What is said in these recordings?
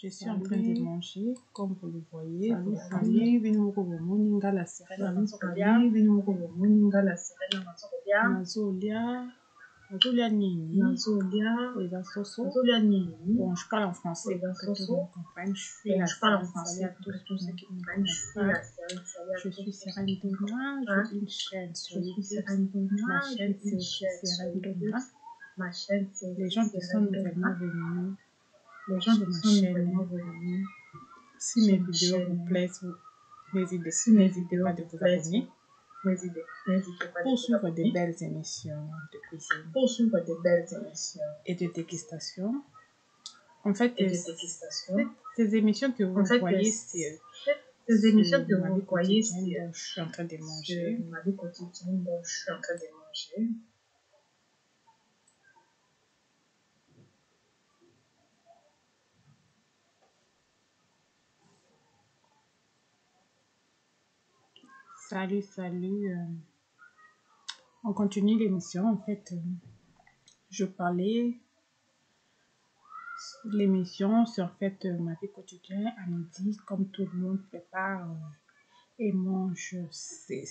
Je suis en train de manger, comme vous le voyez. Salut, la serena nazolia nini eza soso. Bon, je parle en français pour que tout le monde comprenne. Je suis la Salut à tous ceux qui me connaissent pas. Je suis Serendona, j'ai une chaîne sur YouTube. Ma chaîne c'est Serendona. Les gens qui sont nouvellement venus sur ma chaîne, si mes vidéos vous plaisent, n'hésitez pas de vous abonner pour suivre de belles émissions de cuisine et de dégustation. En fait, ces émissions que vous voyez, c'est ma vie quotidienne dont je suis en train de manger. Salut. On continue l'émission. En fait, je parlais. L'émission, c'est en fait ma vie quotidienne à midi, comme tout le monde prépare et mange. C'est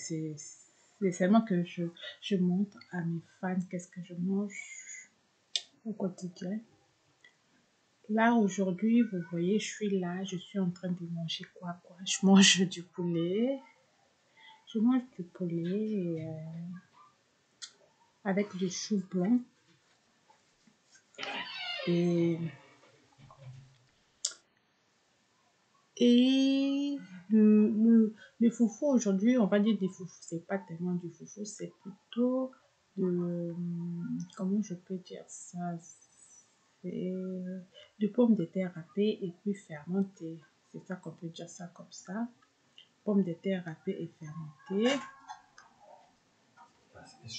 seulement que je montre à mes fans qu'est-ce que je mange au quotidien. Là, aujourd'hui, vous voyez, je suis là, je suis en train de manger quoi. Je mange du poulet. Je mange du poulet avec du chou blanc. Et le foufou aujourd'hui, on va dire des foufous, c'est pas tellement du foufou, c'est plutôt de, comment je peux dire ça, c'est de pommes de terre râpées et puis fermentées. C'est ça qu'on peut dire ça comme ça. Pommes de terre râpées et fermentées.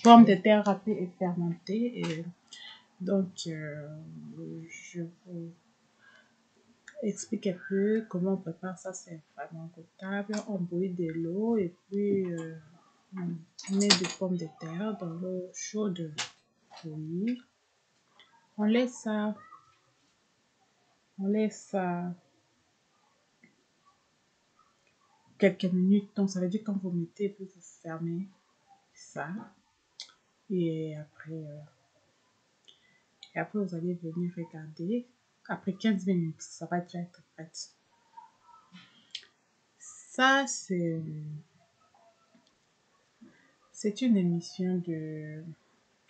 Pommes de terre râpées et fermentées. Et donc, je vous explique un peu comment on prépare ça. C'est vraiment goûtable. On bouillit de l'eau et puis on met des pommes de terre dans l'eau chaude bouillie. On laisse ça quelques minutes. Donc ça veut dire quand vous mettez puis vous fermez ça et après vous allez venir regarder. Après 15 minutes, ça va déjà être prêt. Ça, c'est une émission de,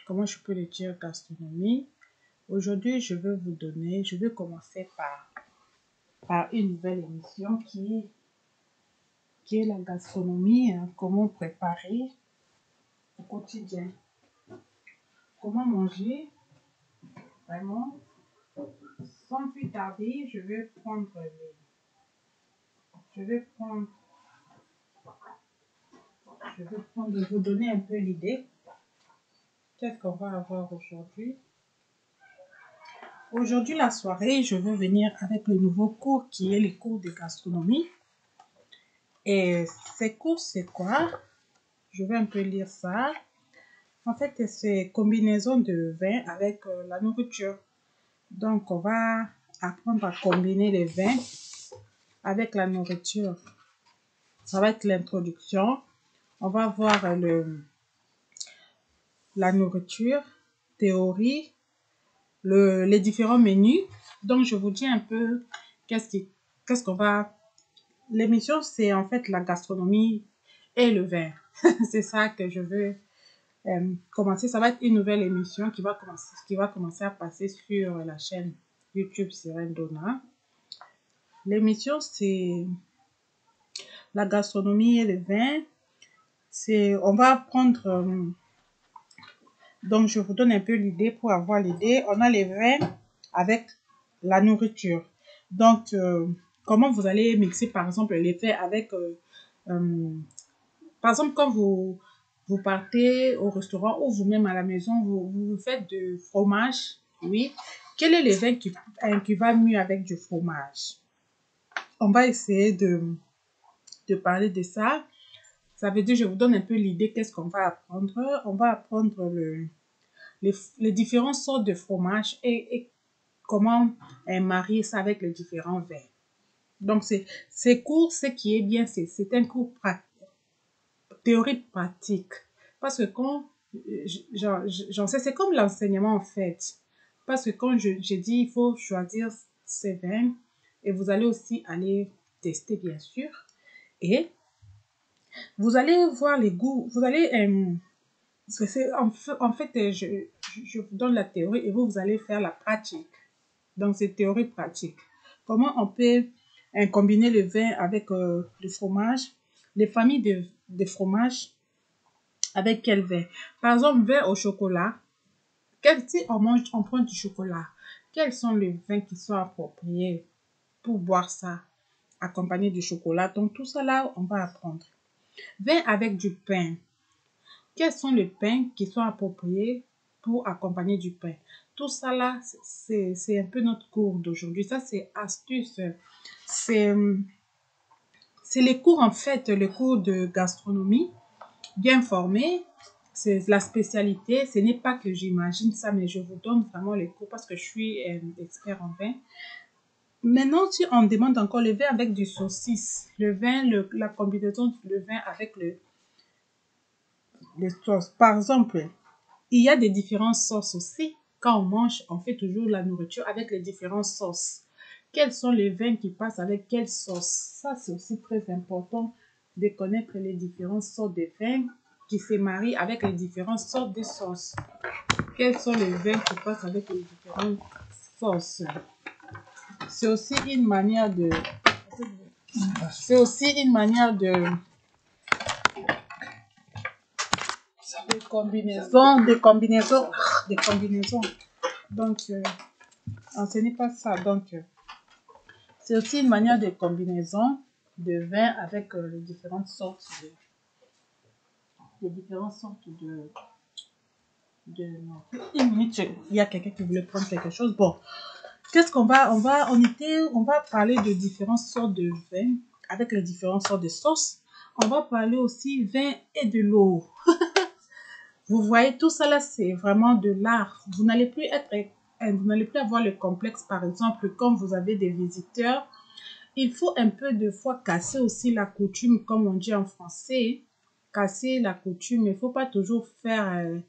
comment je peux le dire, gastronomie. Aujourd'hui, je vais commencer par une nouvelle émission qui est la gastronomie, hein, comment préparer au quotidien. Comment manger, vraiment, sans plus tarder, je vais vous donner un peu l'idée. Qu'est-ce qu'on va avoir aujourd'hui? Aujourd'hui, la soirée, je vais venir avec le nouveau cours qui est le cours de gastronomie. Et ces cours, c'est quoi? Je vais un peu lire ça. En fait, c'est combinaison de vin avec la nourriture. Donc, on va apprendre à combiner les vins avec la nourriture. Ça va être l'introduction. On va voir la nourriture, théorie, les différents menus. Donc, je vous dis un peu qu'est-ce qu'on va... L'émission, c'est en fait la gastronomie et le vin. C'est ça que je veux commencer. Ça va être une nouvelle émission qui va commencer à passer sur la chaîne YouTube Serendona. L'émission, c'est la gastronomie et le vin. On va apprendre... donc, je vous donne un peu l'idée pour avoir l'idée. On a les vins avec la nourriture. Donc, comment vous allez mixer, par exemple, les vins avec... par exemple, quand vous partez au restaurant ou vous-même à la maison, vous faites du fromage, oui. Quel est le vin qui va mieux avec du fromage? On va essayer de parler de ça. Ça veut dire, je vous donne un peu l'idée, qu'est-ce qu'on va apprendre. On va apprendre les différentes sortes de fromage et comment marier ça avec les différents vins. Donc, ces cours, ce qui est bien, c'est un cours théorie pratique. Parce que quand j'en sais, c'est comme l'enseignement en fait. Parce que quand j'ai dit, il faut choisir ces vins et vous allez aussi aller tester, bien sûr. Et vous allez voir les goûts. Vous allez... en fait, je vous donne la théorie et vous allez faire la pratique. Donc, c'est théorie pratique. Comment on peut combiner le vin avec le fromage, les familles de fromages, avec quel vin? Par exemple, vin au chocolat. Si on prend du chocolat, quels sont les vins qui sont appropriés pour boire ça, accompagné du chocolat? Donc, tout ça là, on va apprendre. Vin avec du pain. Quels sont les pains qui sont appropriés pour accompagner du pain? Tout ça là, c'est un peu notre cours d'aujourd'hui. Ça, c'est astuce. C'est les cours, en fait, les cours de gastronomie, bien formés. C'est la spécialité. Ce n'est pas que j'imagine ça, mais je vous donne vraiment les cours parce que je suis expert en vin. Maintenant, si on demande encore le vin avec du saucisse, le vin, la combinaison du vin avec les sauces. Par exemple, il y a des différentes sauces aussi. Quand on mange, on fait toujours la nourriture avec les différentes sauces. Quels sont les vins qui passent avec quelle sauce? Ça, c'est aussi très important de connaître les différentes sortes de vins qui se marient avec les différentes sortes de sauces. Quels sont les vins qui passent avec les différentes sauces? C'est aussi une manière de... C'est aussi une manière de combinaisons. Donc, ce n'est pas ça. Donc, c'est aussi une manière de combinaison de vin avec les différentes sortes non. Une minute, il y a quelqu'un qui voulait prendre quelque chose. Bon, qu'est-ce qu'on va, on va parler de différentes sortes de vin avec les différentes sortes de sauces. On va parler aussi vin et de l'eau. Vous voyez, tout ça là, c'est vraiment de l'art. Vous n'allez plus avoir le complexe, par exemple, quand vous avez des visiteurs. Il faut un peu de fois casser aussi la coutume, comme on dit en français. Casser la coutume, il ne faut pas toujours faire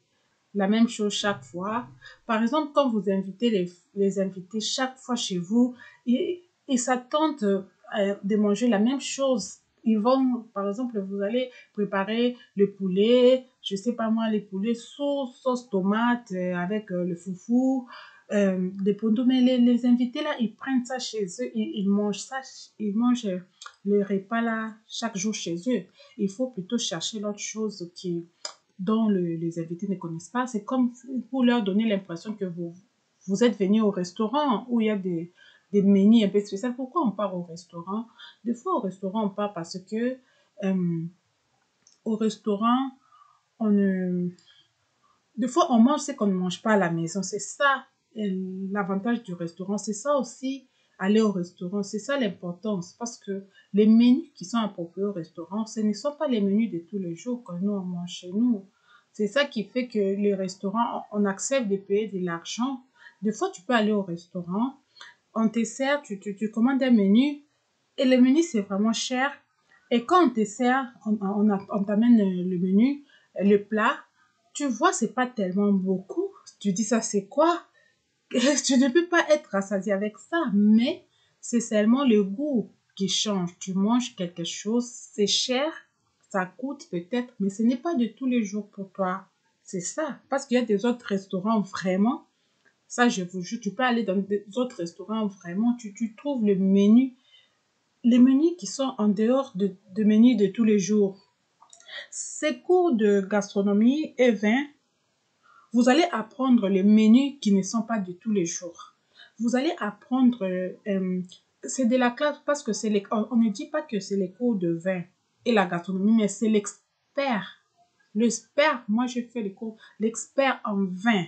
la même chose chaque fois. Par exemple, quand vous invitez les invités chaque fois chez vous, ils s'attendent de manger la même chose. Ils vont, par exemple, vous allez préparer le poulet, je sais pas moi, les poulets sauce tomate avec le foufou, des pondos. Mais les invités là, ils prennent ça chez eux, ils mangent ça, ils mangent le repas là chaque jour chez eux. Il faut plutôt chercher l'autre chose dont les invités ne connaissent pas. C'est comme pour leur donner l'impression que vous êtes venu au restaurant où il y a des menus un peu spéciaux. Pourquoi on part au restaurant? Des fois, au restaurant, on part parce que au restaurant, on ne... Des fois, on mange ce qu'on ne mange pas à la maison. C'est ça l'avantage du restaurant. C'est ça aussi, aller au restaurant. C'est ça l'importance. Parce que les menus qui sont appropriés au restaurant, ce ne sont pas les menus de tous les jours que nous, on mange chez nous. C'est ça qui fait que les restaurants, on accepte de payer de l'argent. Des fois, tu peux aller au restaurant, on te sert, tu commandes un menu et le menu, c'est vraiment cher. Et quand on te sert, on t'amène le menu, le plat, tu vois, c'est pas tellement beaucoup. Tu dis ça, c'est quoi? Tu ne peux pas être rassasié avec ça, mais c'est seulement le goût qui change. Tu manges quelque chose, c'est cher, ça coûte peut-être, mais ce n'est pas de tous les jours pour toi. C'est ça. Parce qu'il y a des autres restaurants vraiment, ça je vous jure, tu peux aller dans des autres restaurants vraiment, tu trouves les menus qui sont en dehors de menus de tous les jours. Ces cours de gastronomie et vin, vous allez apprendre les menus qui ne sont pas de tous les jours. Vous allez apprendre, c'est de la classe parce que on ne dit pas que c'est les cours de vin et la gastronomie, mais c'est l'expert. L'expert, moi j'ai fait les cours, l'expert en vin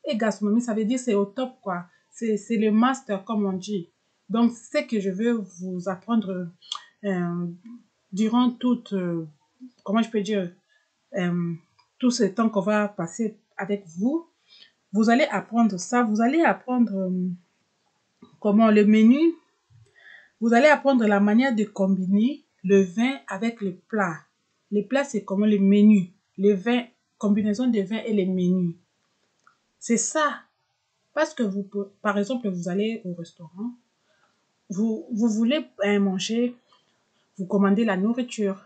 et gastronomie, ça veut dire c'est au top quoi. C'est le master comme on dit. Donc c'est ce que je veux vous apprendre euh, durant toute, comment je peux dire, euh, tout ce temps qu'on va passer avec vous. Vous allez apprendre ça, vous allez apprendre comment le menu. Vous allez apprendre la manière de combiner le vin avec les plats. Les plats, c'est comment le menu. Les vins, combinaison de vins et les menus. C'est ça. Parce que vous, par exemple, vous allez au restaurant, vous voulez manger, vous commandez la nourriture.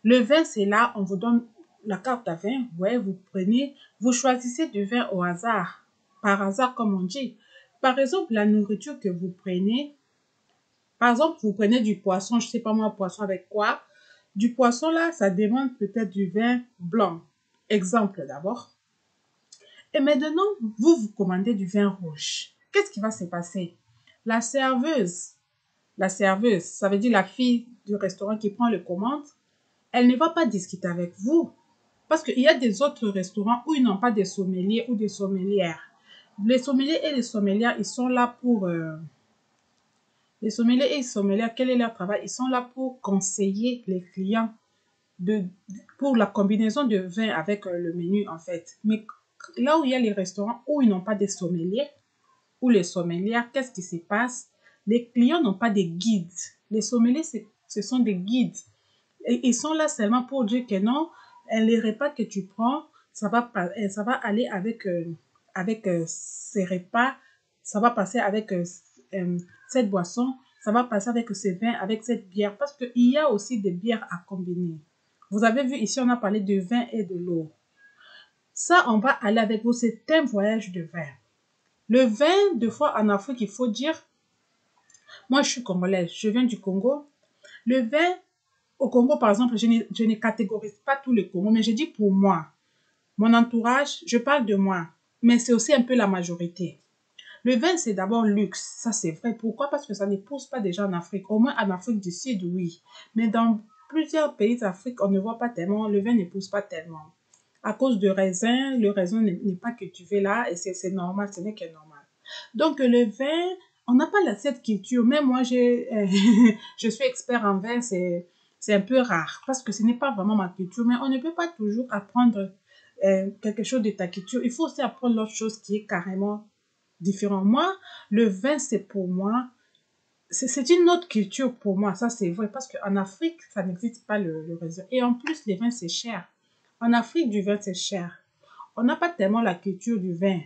Le vin, c'est là, on vous donne la carte à vin, ouais, vous prenez, vous choisissez du vin au hasard, par hasard comme on dit. Par exemple, la nourriture que vous prenez, par exemple, vous prenez du poisson, je sais pas moi, poisson avec quoi. Du poisson là, ça demande peut-être du vin blanc. Exemple d'abord. Et maintenant, vous commandez du vin rouge. Qu'est-ce qui va se passer? La serveuse, ça veut dire la fille du restaurant qui prend le commande, elle ne va pas discuter avec vous. Parce qu'il y a des autres restaurants où ils n'ont pas de sommeliers ou des sommelières. Les sommeliers et les sommelières, ils sont là pour... les sommeliers et les sommelières, quel est leur travail? Ils sont là pour conseiller les clients pour la combinaison de vin avec le menu, en fait. Mais là où il y a les restaurants où ils n'ont pas de sommeliers, ou les sommelières, qu'est-ce qui se passe? Les clients n'ont pas de guides. Les sommeliers, ce sont des guides. Et ils sont là seulement pour dire que non, les repas que tu prends, ça va aller avec ces repas, ça va passer avec cette boisson, ça va passer avec ce vin, avec cette bière, parce qu'il y a aussi des bières à combiner. Vous avez vu ici, on a parlé de vin et de l'eau. Ça, on va aller avec vous, c'est un voyage de vin. Le vin, deux fois en Afrique, il faut dire, moi je suis congolaise, je viens du Congo. Le vin, au Congo, par exemple, je ne catégorise pas tout le Congo, mais je dis pour moi, mon entourage, je parle de moi, mais c'est aussi un peu la majorité. Le vin, c'est d'abord luxe, ça c'est vrai. Pourquoi? Parce que ça ne pousse pas déjà en Afrique. Au moins en Afrique du Sud, oui. Mais dans plusieurs pays d'Afrique, on ne voit pas tellement, le vin ne pousse pas tellement. À cause de raisin, le raisin n'est pas cultivé là et c'est normal, ce n'est que normal. Donc le vin, on n'a pas cette culture. Même moi, je suis expert en vin, c'est un peu rare parce que ce n'est pas vraiment ma culture. Mais on ne peut pas toujours apprendre quelque chose de ta culture. Il faut aussi apprendre l'autre chose qui est carrément différent. Moi, le vin, c'est pour moi, c'est une autre culture pour moi. Ça, c'est vrai parce qu'en Afrique, ça n'existe pas le raisin. Et en plus, les vins, c'est cher. En Afrique, du vin, c'est cher. On n'a pas tellement la culture du vin,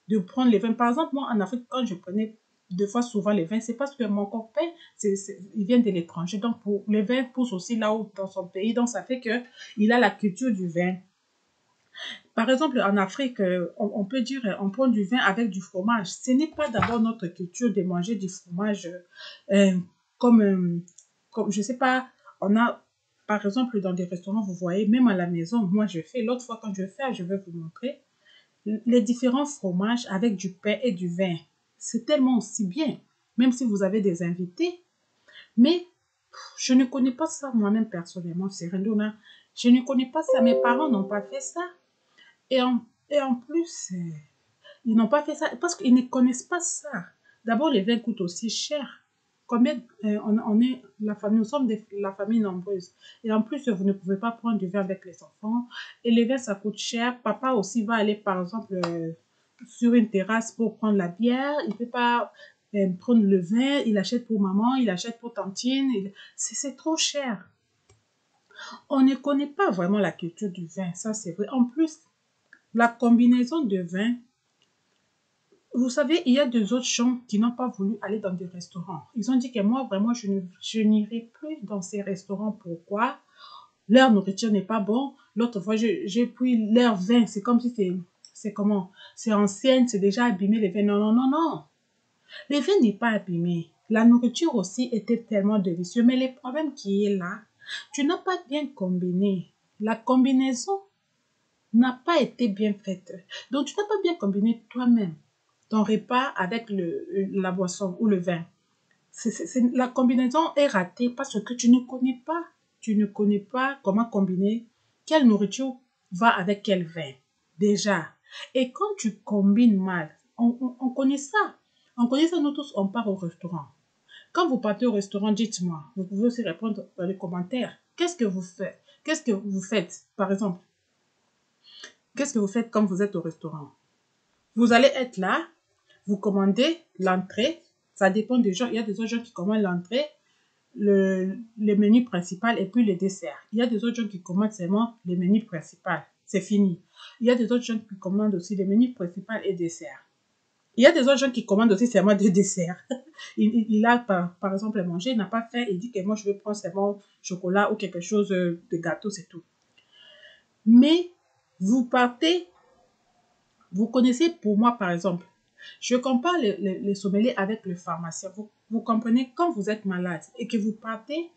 de prendre les vins. Par exemple, moi, en Afrique, quand je prenais deux fois souvent les vins, c'est parce que mon copain, il vient de l'étranger. Donc, les vins poussent aussi là-haut dans son pays. Donc, ça fait qu'il a la culture du vin. Par exemple, en Afrique, on peut dire on prend du vin avec du fromage. Ce n'est pas d'abord notre culture de manger du fromage euh, comme, comme, je sais pas, on a, par exemple, dans des restaurants, vous voyez, même à la maison, moi je fais, l'autre fois quand je fais, je vais vous montrer, les différents fromages avec du pain et du vin. C'est tellement aussi bien, même si vous avez des invités. Mais je ne connais pas ça moi-même personnellement, c'est Rendona. Je ne connais pas ça, mes parents n'ont pas fait ça. Et en plus, ils n'ont pas fait ça parce qu'ils ne connaissent pas ça. D'abord, les vins coûtent aussi cher. Combien on est la famille, nous sommes la famille nombreuse. Et en plus, vous ne pouvez pas prendre du vin avec les enfants. Et les vins, ça coûte cher. Papa aussi va aller, par exemple, sur une terrasse pour prendre la bière. Il ne peut pas prendre le vin. Il achète pour maman, il achète pour tantine. C'est trop cher. On ne connaît pas vraiment la culture du vin, ça c'est vrai. En plus, la combinaison de vin, vous savez, il y a deux autres gens qui n'ont pas voulu aller dans des restaurants. Ils ont dit que moi, vraiment, je n'irai plus dans ces restaurants. Pourquoi? Leur nourriture n'est pas bon. L'autre fois, j'ai pris leur vin. C'est comme si c'est comment? C'est ancienne, c'est déjà abîmé les vins. Non, non, non, non. Le vin n'est pas abîmé. La nourriture aussi était tellement délicieuse. Mais le problème qui est là, tu n'as pas bien combiné. La combinaison n'a pas été bien faite. Donc, tu n'as pas bien combiné toi-même ton repas avec la boisson ou le vin. La combinaison est ratée parce que tu ne connais pas. Tu ne connais pas comment combiner quelle nourriture va avec quel vin. Déjà. Et quand tu combines mal, on connaît ça. On connaît ça, nous tous, on part au restaurant. Quand vous partez au restaurant, dites-moi. Vous pouvez aussi répondre dans les commentaires. Qu'est-ce que vous faites? Qu'est-ce que vous faites, par exemple? Qu'est-ce que vous faites quand vous êtes au restaurant? Vous allez être là, vous commandez l'entrée, Ça dépend des gens. Il y a des autres gens qui commandent l'entrée, le menu principal et puis le dessert. Il y a des autres gens qui commandent seulement le menu principal. C'est fini. Il y a des autres gens qui commandent aussi le menu principal et dessert. Il y a des autres gens qui commandent aussi seulement deux desserts. Il a, par exemple, mangé, il n'a pas faim, il dit que moi, je vais prendre seulement chocolat ou quelque chose de gâteau, c'est tout. Mais vous partez, vous connaissez pour moi, par exemple, je compare les sommeliers avec le pharmacien. Vous comprenez, quand vous êtes malade et que vous partez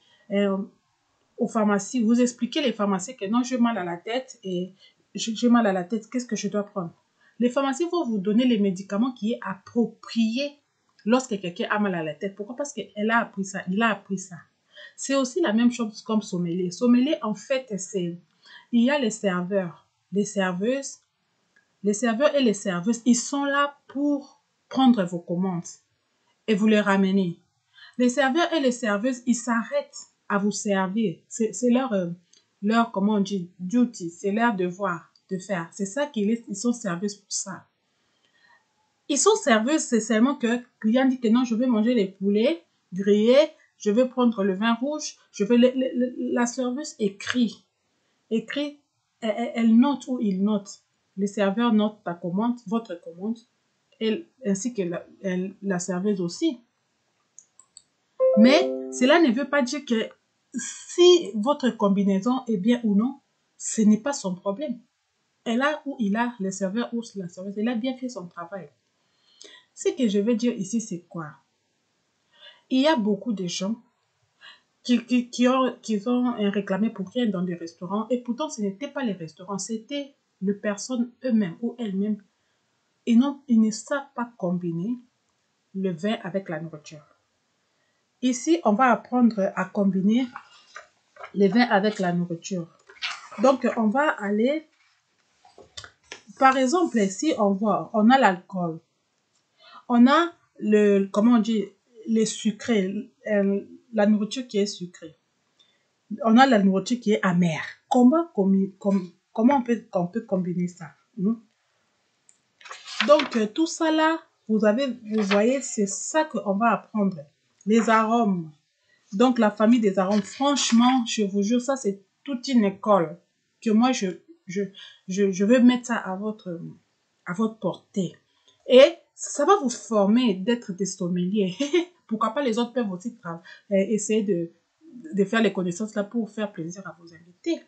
aux pharmacies, vous expliquez les pharmaciens que non, j'ai mal à la tête et j'ai mal à la tête, qu'est-ce que je dois prendre? Les pharmaciens vont vous donner les médicaments qui est approprié lorsque quelqu'un a mal à la tête. Pourquoi? Parce qu'elle a appris ça, il a appris ça. C'est aussi la même chose comme sommelier. Sommelier, en fait, il y a les serveurs, les serveuses. Les serveurs et les serveuses, ils sont là pour prendre vos commandes et vous les ramener. Les serveurs et les serveuses, ils s'arrêtent à vous servir. C'est leur, comment on dit, duty, c'est leur devoir de faire. C'est ça ils sont serveuses pour ça. Ils sont serveuses, c'est seulement que le client dit que non, je vais manger les poulets grillés, je vais prendre le vin rouge, la serveuse écrit, elle note ou il note. Le serveur note ta commande, votre commande, ainsi que la serveuse aussi. Mais cela ne veut pas dire que si votre combinaison est bien ou non, ce n'est pas son problème. Elle a ou il a, le serveur ou la serveuse, elle a bien fait son travail. Ce que je veux dire ici, c'est quoi? Il y a beaucoup de gens qui ont réclamé pour rien dans des restaurants et pourtant ce n'était pas les restaurants, c'était les personnes eux-mêmes ou elles-mêmes. Ils ne savent pas combiner le vin avec la nourriture. Ici, on va apprendre à combiner le vin avec la nourriture. Donc, on va aller, par exemple, ici, on a l'alcool. On a comment on dit, les sucrés, la nourriture qui est sucrée. On a la nourriture qui est amère. Comment on peut combiner ça? Donc, tout ça là, vous voyez, c'est ça qu'on va apprendre. Les arômes. Donc, la famille des arômes, franchement, je vous jure, ça, c'est toute une école que moi, je veux mettre ça à votre portée. Et ça va vous former d'être des sommeliers. Pourquoi pas les autres peuvent aussi essayer de faire les connaissances là pour faire plaisir à vos invités.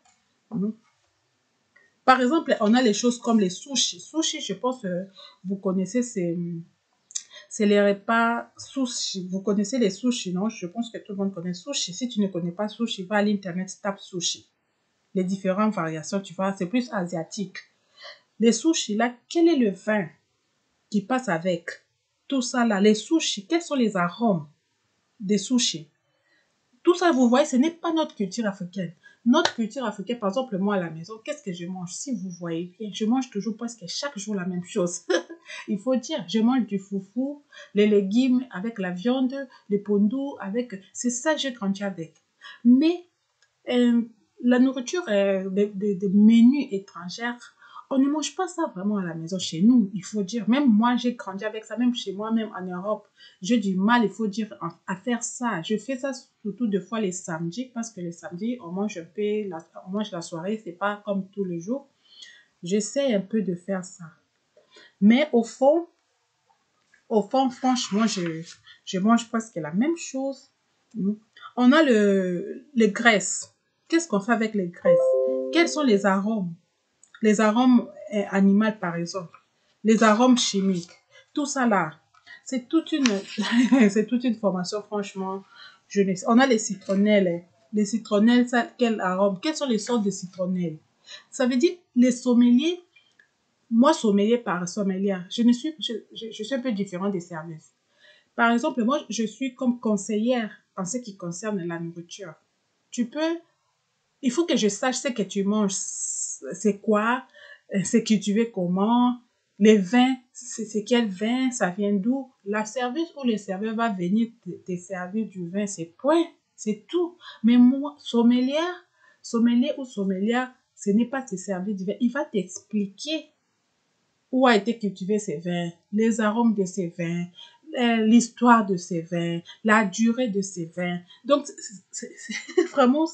Par exemple, on a les choses comme les sushis. Sushis, je pense que vous connaissez, c'est les repas sushi. Vous connaissez les sushis, non? Je pense que tout le monde connaît sushi. Si tu ne connais pas sushi, va à l'internet, tape sushi. Les différentes variations, tu vois, c'est plus asiatique. Les sushis, là, quel est le vin qui passe avec tout ça là? Les sushis, quels sont les arômes des sushis? Tout ça, vous voyez, ce n'est pas notre culture africaine. Notre culture africaine, par exemple, moi à la maison, qu'est-ce que je mange? Si vous voyez bien, je mange toujours presque chaque jour la même chose. Il faut dire, je mange du foufou, les légumes avec la viande, les pondous avec... C'est ça que j'ai grandi avec. Mais la nourriture des menus étrangers, on ne mange pas ça vraiment à la maison chez nous, il faut dire. Même moi, j'ai grandi avec ça, même chez moi, même en Europe. J'ai du mal, il faut dire, à faire ça. Je fais ça surtout deux fois les samedis, parce que les samedis, on mange un peu, on mange la soirée, c'est pas comme tous les jours. J'essaie un peu de faire ça. Mais au fond, franchement, je mange presque la même chose. On a les graisses. Qu'est-ce qu'on fait avec les graisses? Quels sont les arômes? Les arômes animaux, par exemple. Les arômes chimiques. Tout ça là, c'est toute une, c'est toute une formation, franchement. On a les citronnelles. Les citronnelles, ça, quel arôme? Quelles sont les sortes de citronnelles? Ça veut dire, les sommeliers, moi, sommelier par sommelière, je suis un peu différent des serveuses. Par exemple, moi, je suis comme conseillère en ce qui concerne la nourriture. Il faut que je sache ce que tu manges, c'est quoi, c'est cultivé comment, les vins, c'est quel vin, ça vient d'où. La serveuse ou le serveur va venir te servir du vin, c'est point, c'est tout. Mais moi, sommelier ou sommelière, ce n'est pas te servir du vin, il va t'expliquer où a été cultivé ces vins, les arômes de ces vins, l'histoire de ces vins, la durée de ces vins. Donc, vraiment,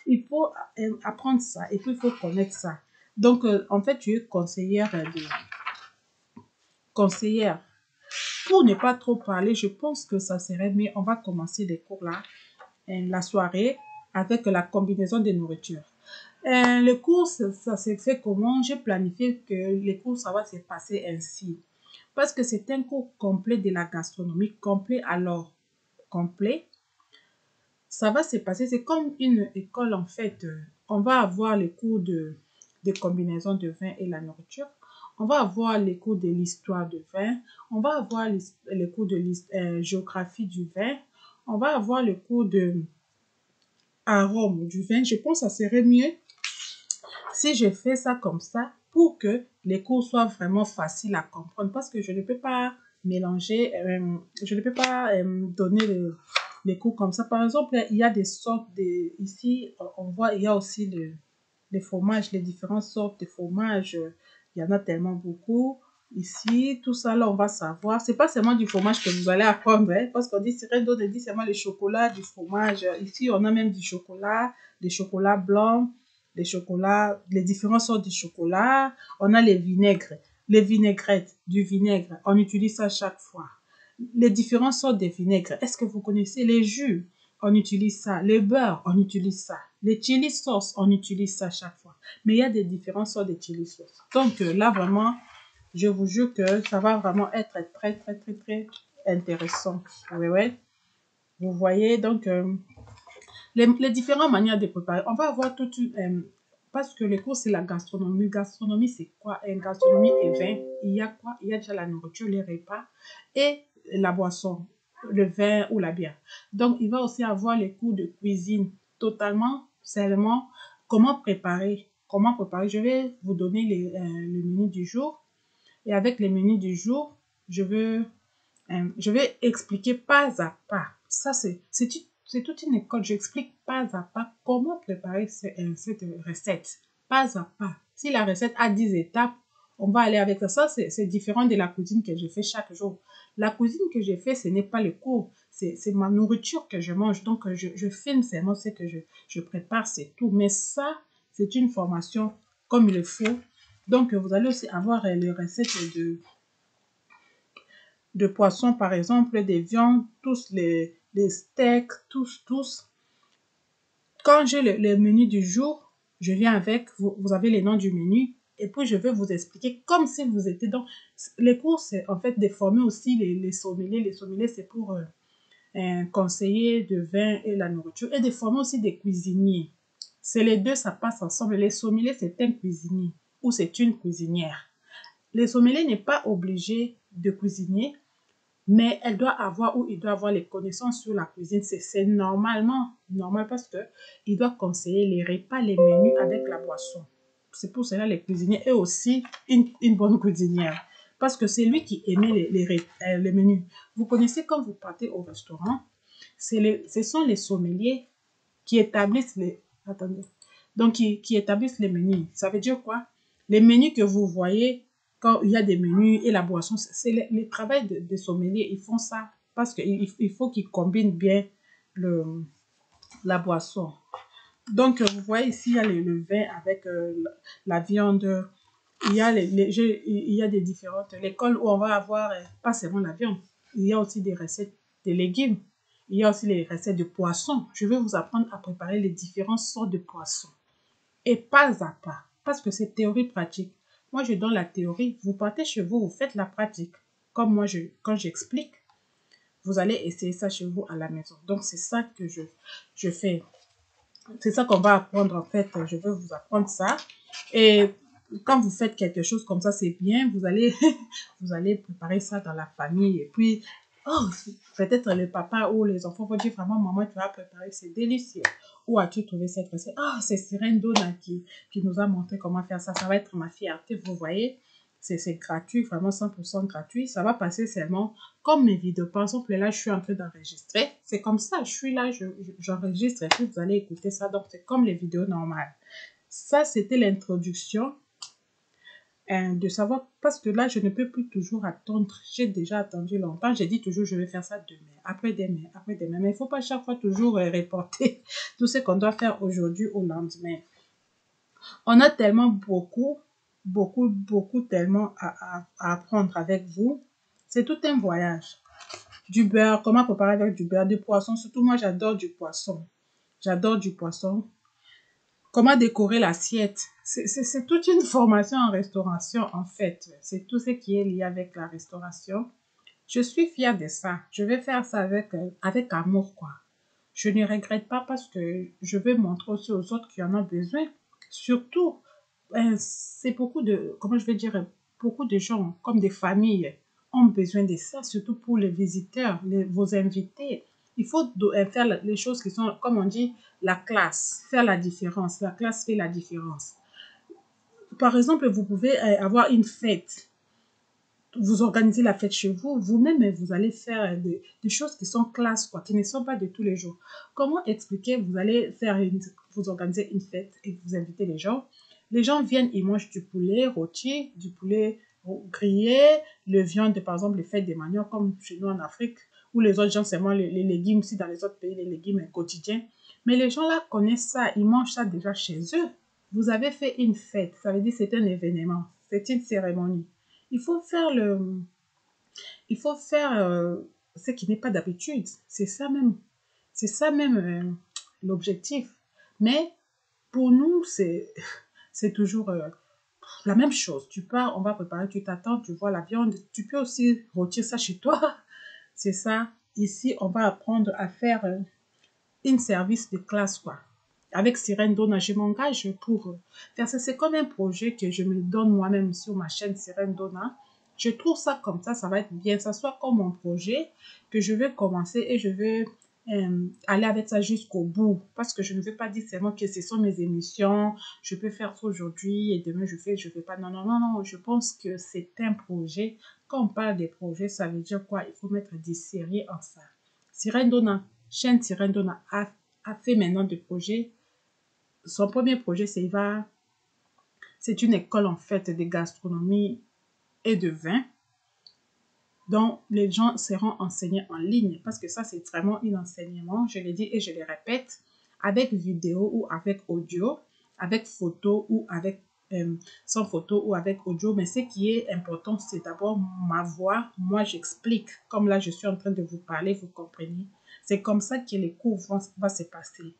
il faut apprendre ça et puis il faut connaître ça. Donc, en fait, tu es conseillère. Pour ne pas trop parler, je pense que ça serait mieux. On va commencer les cours là, la soirée, avec la combinaison des nourritures. Le cours, ça s'est fait comment? J'ai planifié que les cours, ça va se passer ainsi. Parce que c'est un cours complet de la gastronomie, complet alors complet. Ça va se passer, c'est comme une école en fait. On va avoir les cours de combinaison de vin et la nourriture. On va avoir les cours de l'histoire du vin. On va avoir les cours de géographie du vin. On va avoir le cours de arôme du vin. Je pense que ça serait mieux si je fais ça comme ça pour que les cours soient vraiment faciles à comprendre parce que je ne peux pas mélanger, je ne peux pas donner les cours comme ça. Par exemple, il y a des sortes de, ici, on voit, il y a aussi les fromages, les différentes sortes de fromages. Il y en a tellement beaucoup. Ici, tout ça, là, on va savoir. C'est pas seulement du fromage que vous allez apprendre, hein, parce qu'on dit, c'est d'autres dit seulement le chocolat, du fromage. Ici, on a même du chocolat, des chocolats blancs, des chocolats, les différentes sortes de chocolat. On a les vinaigres, les vinaigrettes, du vinaigre. On utilise ça chaque fois. Les différentes sortes de vinaigres. Est-ce que vous connaissez les jus? On utilise ça. Les beurres, on utilise ça. Les chili sauce, on utilise ça chaque fois. Mais il y a des différentes sortes de chili sauce. Donc là, vraiment, je vous jure que ça va vraiment être très, très, très, très intéressant. Oui, oui. Vous voyez, donc, les différentes manières de préparer. On va avoir toute une... parce que les cours, c'est la gastronomie. Gastronomie, c'est quoi? Gastronomie et vin. Il y a quoi? Il y a déjà la nourriture, les repas et la boisson, le vin ou la bière. Donc, il va aussi avoir les cours de cuisine totalement, seulement, comment préparer. Comment préparer. Je vais vous donner le menu du jour. Et avec les menus du jour, je vais expliquer pas à pas. Ça, c'est toute une école. J'explique pas à pas comment préparer cette recette. Pas à pas. Si la recette a 10 étapes, on va aller avec ça. Ça, c'est différent de la cuisine que je fais chaque jour. La cuisine que je fais, ce n'est pas le cours. C'est ma nourriture que je mange. Donc, je filme seulement ce que je prépare, c'est tout. Mais ça, c'est une formation comme il le faut. Donc, vous allez aussi avoir les recettes de poissons, par exemple, des viandes, tous les steaks, tous. Quand j'ai le menu du jour, je viens avec, vous avez les noms du menu, et puis je vais vous expliquer comme si vous étiez dans... Les cours, c'est en fait de former aussi les sommeliers. Les sommeliers, c'est pour un conseiller de vin et la nourriture, et de former aussi des cuisiniers. C'est les deux, ça passe ensemble. Les sommeliers, c'est un cuisinier ou c'est une cuisinière. Le sommelier n'est pas obligé de cuisiner, mais elle doit avoir ou il doit avoir les connaissances sur la cuisine. C'est normalement normal parce que il doit conseiller les repas, les menus avec la boisson. C'est pour cela les cuisiniers et aussi une bonne cuisinière. Parce que c'est lui qui émet les menus. Vous connaissez quand vous partez au restaurant, ce sont les sommeliers qui établissent les... Attendez. Donc, qui établissent les menus. Ça veut dire quoi? Les menus que vous voyez quand il y a des menus et la boisson, c'est le travail de sommelier. Ils font ça parce qu'il faut qu'ils combinent bien la boisson. Donc, vous voyez ici, il y a le vin avec la viande. Il y a, il y a des différentes... L'école où on va avoir pas seulement la viande. Il y a aussi des recettes de légumes. Il y a aussi les recettes de poissons. Je vais vous apprendre à préparer les différentes sortes de poissons. Et pas à pas. Parce que c'est théorie pratique. Moi, je donne la théorie. Vous partez chez vous, vous faites la pratique. Comme moi, quand j'explique, vous allez essayer ça chez vous à la maison. Donc, c'est ça que je fais. C'est ça qu'on va apprendre en fait. Je veux vous apprendre ça. Et quand vous faites quelque chose comme ça, c'est bien. Vous allez, vous allez préparer ça dans la famille. Et puis, oh, peut-être le papa ou les enfants vont dire vraiment, maman, tu vas préparer, c'est délicieux. Où as-tu trouvé cette recette? Ah, c'est Sirène Dona qui nous a montré comment faire ça. Ça va être ma fierté, vous voyez. C'est gratuit, vraiment 100% gratuit. Ça va passer seulement comme mes vidéos. Par exemple, là, je suis en train d'enregistrer. C'est comme ça, je suis là, j'enregistre et puis vous allez écouter ça. Donc, c'est comme les vidéos normales. Ça, c'était l'introduction. de savoir, parce que là, je ne peux plus toujours attendre. J'ai déjà attendu longtemps. J'ai dit toujours, je vais faire ça demain, après-demain, après-demain. Mais il ne faut pas chaque fois toujours reporter tout ce qu'on doit faire aujourd'hui au lendemain. On a tellement beaucoup tellement à apprendre avec vous. C'est tout un voyage. Du beurre, comment préparer avec du beurre, du poisson. Surtout moi, j'adore du poisson. J'adore du poisson. Comment décorer l'assiette. C'est toute une formation en restauration, en fait. C'est tout ce qui est lié avec la restauration. Je suis fière de ça. Je vais faire ça avec amour, quoi. Je ne regrette pas parce que je veux montrer aussi aux autres qui en ont besoin. Surtout, c'est comment je vais dire, beaucoup de gens, comme des familles, ont besoin de ça, surtout pour les visiteurs, vos invités. Il faut faire les choses qui sont, comme on dit, la classe, faire la différence. La classe fait la différence. Par exemple, vous pouvez avoir une fête. Vous organisez la fête chez vous, vous-même, vous allez faire des choses qui sont classe, quoi, qui ne sont pas de tous les jours. Comment expliquer, vous organisez une fête et vous invitez les gens. Les gens viennent, ils mangent du poulet rôti, du poulet grillé, le viande, par exemple, les fêtes des maniocs, comme chez nous en Afrique, ou les autres gens, c'est moi, les légumes, aussi dans les autres pays, les légumes quotidiens. Mais les gens là connaissent ça, ils mangent ça déjà chez eux. Vous avez fait une fête, ça veut dire c'est un événement, c'est une cérémonie. Il faut faire ce qui n'est pas d'habitude. C'est ça même l'objectif. Mais pour nous, c'est toujours la même chose. Tu pars, on va préparer, tu t'attends, tu vois la viande. Tu peux aussi rôtir ça chez toi. C'est ça. Ici, on va apprendre à faire une service de classe, quoi. Avec Sirène Donna, je m'engage pour faire ça. C'est comme un projet que je me donne moi-même sur ma chaîne Sirène Donna. Je trouve ça comme ça va être bien. Ça soit comme mon projet que je vais commencer et je vais aller avec ça jusqu'au bout. Parce que je ne veux pas dire seulement que ce sont mes émissions, je peux faire ça aujourd'hui et demain je fais pas. Non, non, non, non. Je pense que c'est un projet. Quand on parle des projets, ça veut dire quoi? Il faut mettre des séries en ça. Sirène Donna, chaîne Sirène Donna a fait maintenant des projets. Son premier projet, c'est une école en fait de gastronomie et de vin dont les gens seront enseignés en ligne parce que ça, c'est vraiment un enseignement, je l'ai dit et je le répète, avec vidéo ou avec audio, avec photo ou avec sans photo ou avec audio. Mais ce qui est important, c'est d'abord ma voix. Moi, j'explique. Comme là, je suis en train de vous parler, vous comprenez. C'est comme ça que les cours vont se passer.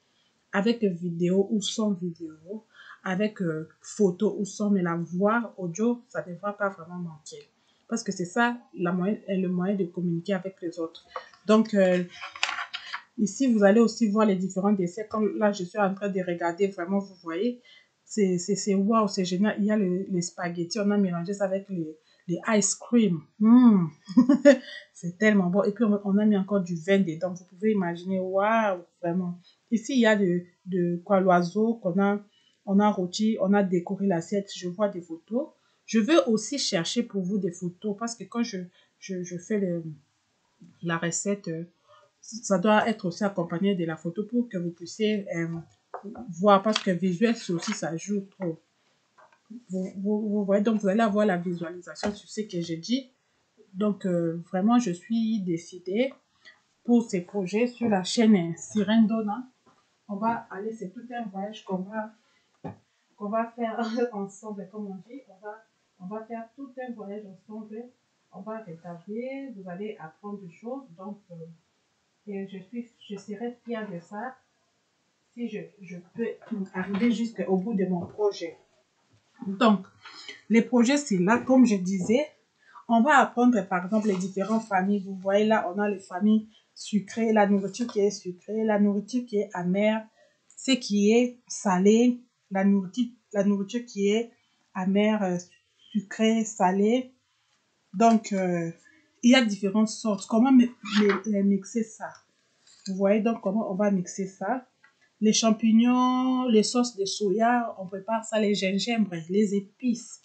Avec vidéo ou sans vidéo, avec photo ou sans, mais la voix audio, ça ne devra pas vraiment manquer. Parce que c'est ça le moyen de communiquer avec les autres. Donc, ici, vous allez aussi voir les différents desserts. Comme là, je suis en train de regarder, vraiment, vous voyez, c'est waouh, c'est génial. Il y a les spaghettis, on a mélangé ça avec les ice cream. C'est tellement bon. Et puis, on a mis encore du vin dedans. Vous pouvez imaginer, waouh, vraiment. Ici, il y a de quoi l'oiseau on a rôti, on a décoré l'assiette. Je vois des photos. Je veux aussi chercher pour vous des photos parce que quand je fais la recette, ça doit être aussi accompagné de la photo pour que vous puissiez voir parce que visuel, c'est aussi, ça joue trop. Vous voyez, donc vous allez avoir la visualisation sur ce que j'ai dit. Donc, vraiment, je suis décidée pour ces projets sur la chaîne Sirène Donna. On va aller, c'est tout un voyage qu'on va faire ensemble, comme on dit. On va faire tout un voyage ensemble. On va rétablir, vous allez apprendre des choses. Donc, et je serai fière de ça si je peux arriver jusqu'au bout de mon projet. Donc, les projets, c'est là, comme je disais, on va apprendre par exemple les différentes familles. Vous voyez là, on a les familles sucrées, la nourriture qui est sucrée, la nourriture qui est amère, ce qui est salé, la nourriture qui est amère, sucrée, salée. Donc, il y a différentes sortes. Comment mixer ça? Vous voyez donc comment on va mixer ça. Les champignons, les sauces de soya, on prépare ça, les gingembre, les épices.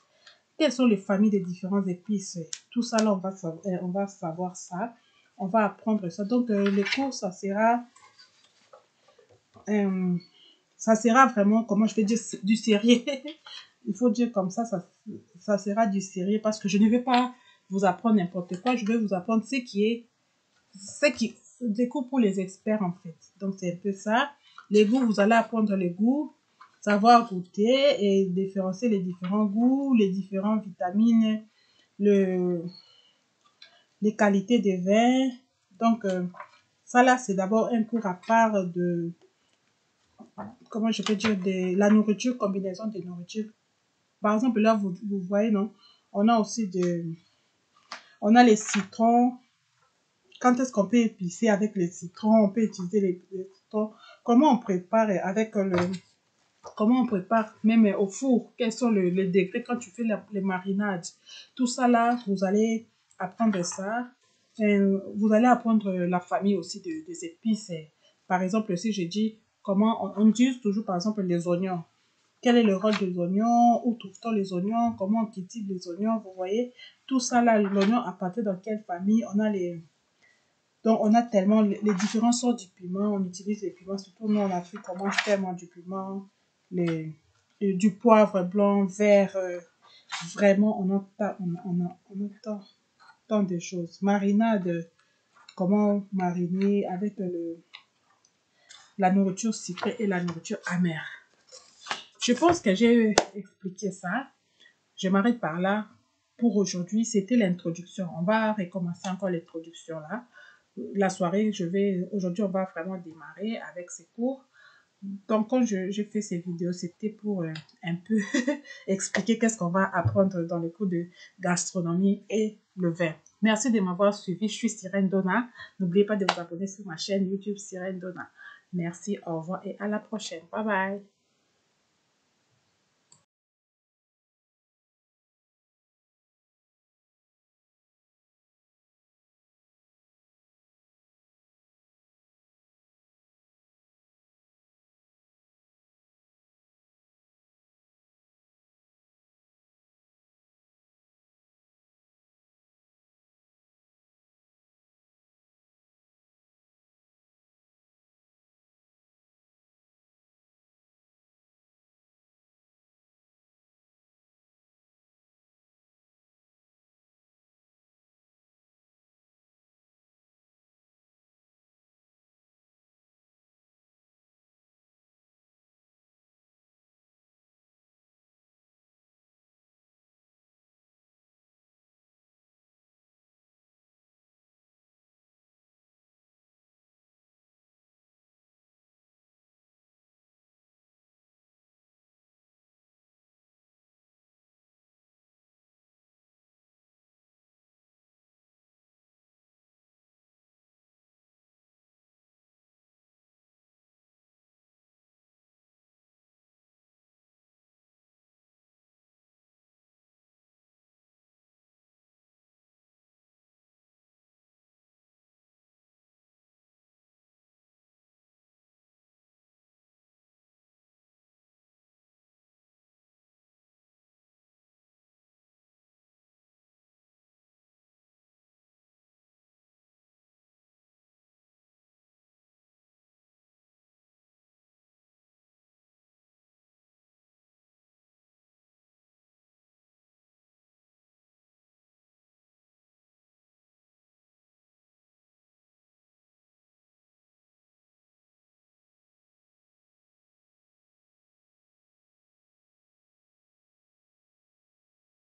Quelles sont les familles des différentes épices? Tout ça, là, on va savoir ça. On va apprendre ça. Donc, les cours, ça sera vraiment, comment je vais dire, du sérieux. il faut dire comme ça sera du sérieux parce que je ne vais pas vous apprendre n'importe quoi. Je vais vous apprendre ce qui des cours pour les experts en fait. Donc c'est un peu ça. Les goûts, vous allez apprendre les goûts, savoir goûter et différencier les différents goûts, les différentes vitamines, le, les qualités des vins. Donc ça là, c'est d'abord un cours à part de, comment je peux dire, de la nourriture, combinaison de nourriture. Par exemple, là, vous voyez, non? On a aussi on a les citrons. Quand est-ce qu'on peut épicer avec les citrons? On peut utiliser les citrons. Comment on prépare avec comment on prépare même au four? Quels sont les degrés quand tu fais les marinades? Tout ça là, vous allez apprendre ça. Vous allez apprendre la famille aussi des épices. Par exemple, si je dis comment on utilise toujours par exemple les oignons. Quel est le rôle des oignons? Où trouve-t-on les oignons? Comment on cultive les oignons? Vous voyez, tout ça là, l'oignon appartient dans quelle famille? Donc on a tellement les différents sortes du piment. On utilise les piments, surtout nous en Afrique, on mange tellement du piment, du poivre blanc, vert. Vraiment, on a tant de choses. Marinade, comment mariner avec la nourriture sucrée et la nourriture amère. Je pense que j'ai expliqué ça. Je m'arrête par là pour aujourd'hui. C'était l'introduction. On va recommencer encore l'introduction là. La soirée, aujourd'hui, on va vraiment démarrer avec ces cours. Donc, quand j'ai fait ces vidéos, c'était pour un peu expliquer qu'est-ce qu'on va apprendre dans les cours de gastronomie et le vin. Merci de m'avoir suivi. Je suis Cyrène Donna. N'oubliez pas de vous abonner sur ma chaîne YouTube Cyrène Donna. Merci, au revoir et à la prochaine. Bye bye.